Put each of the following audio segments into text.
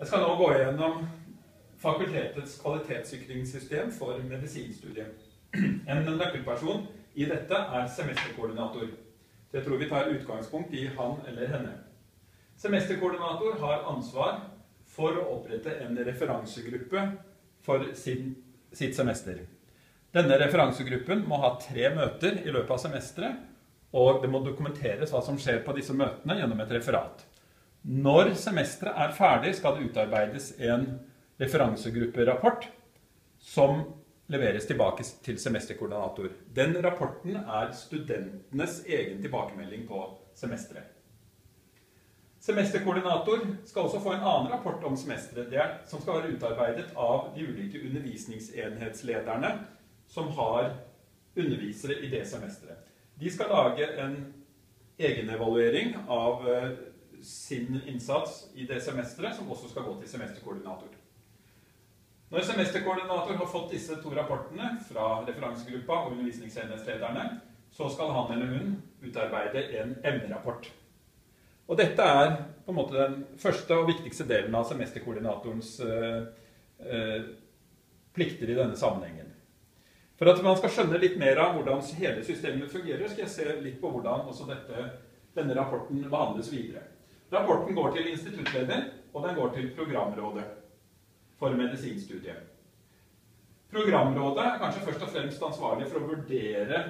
Jeg skal nå gå gjennom fakultetets kvalitetssikringssystem for medisinstudiet. En nøkkelperson i dette er semesterkoordinator. Så jeg tror vi tar utgangspunkt i han eller henne. Semesterkoordinator har ansvar for å opprette en referansegruppe for sitt semester. Denne referansegruppen må ha 3 møter i løpet av semesteret, og det må dokumenteres hva som skjer på disse møtene gjennom et referat. Når semesteret er ferdig, skal det utarbeides en referansegrupperapport som leveres tilbake til semesterkoordinator. Den rapporten er studentenes egen tilbakemelding på semesteret. Semesterkoordinator skal også få en annen rapport om semesteret, som skal være utarbeidet av de ulike undervisningsenhetslederne som har undervisere i det semesteret. De skal lage en egenevaluering av sin innsats i det semesteret, som også skal gå til semesterkoordinator. Når semesterkoordinator har fått disse 2 rapportene fra referansegruppa og undervisningsenhetslederne, så skal han eller hun utarbeide en emnerapport. Og dette er på en måte den første og viktigste delen av semesterkoordinatorens plikter i denne sammenhengen. For at man skal skjønne litt mer av hvordan hele systemet fungerer, skal jeg se litt på hvordan også denne rapporten behandles videre. Rapporten går til instituttleder, og den går til programrådet for medisinstudiet. Programrådet er kanskje først og fremst ansvarlig for å vurdere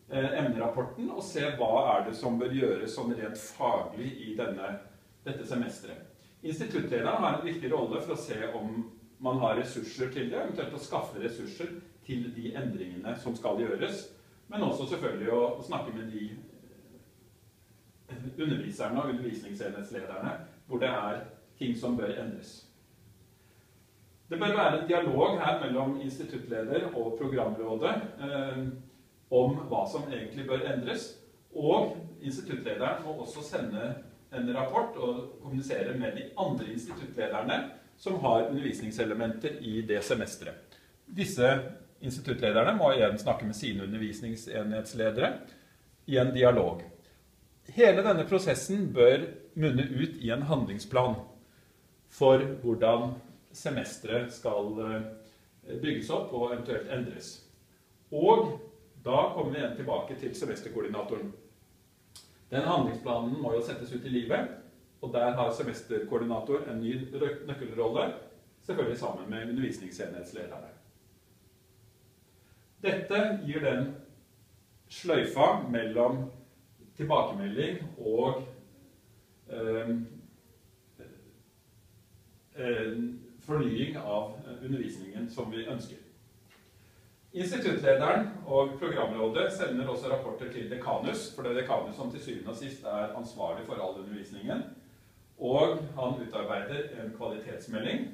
emnerapporten og se hva er det som bør gjøres sånn rent faglig i dette semesteret. Instituttlederen har en viktig rolle for å se om man har ressurser til det, eventuelt å skaffe ressurser til de endringene som skal gjøres, men også selvfølgelig å snakke med de underviserne og undervisningsenhetslederne hvor det er ting som bør endres. Det bør være en dialog her mellom instituttleder og programrådet om hva som egentlig bør endres, og instituttlederen må også sende en rapport og kommunisere med de andre instituttlederne som har undervisningselementer i det semesteret. Disse instituttlederne må igjen snakke med sine undervisningsenhetsledere i en dialog. Hele denne prosessen bør munne ut i en handlingsplan for hvordan semesteret skal bygges opp og eventuelt endres. Og da kommer vi igjen tilbake til semesterkoordinatoren. Den handlingsplanen må jo settes ut i livet, og der har semesterkoordinator en ny nøkkelrolle, selvfølgelig sammen med undervisningsenhetslederne. Dette gir den sløyfa mellom tilbakemelding og fornying av undervisningen som vi ønsker. Instituttlederen og programrådet sender også rapporter til dekanus, for det er dekanus som til syvende og sist er ansvarlig for all undervisningen, og han utarbeider en kvalitetsmelding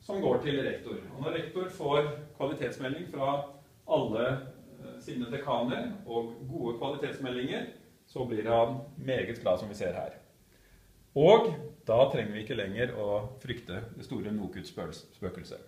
som går til rektor. Og når rektor får kvalitetsmelding fra alle sine dekaner og gode kvalitetsmeldinger, så blir han meget glad, som vi ser her. Og da trenger vi ikke lenger å frykte det store NOKUT-spøkelset.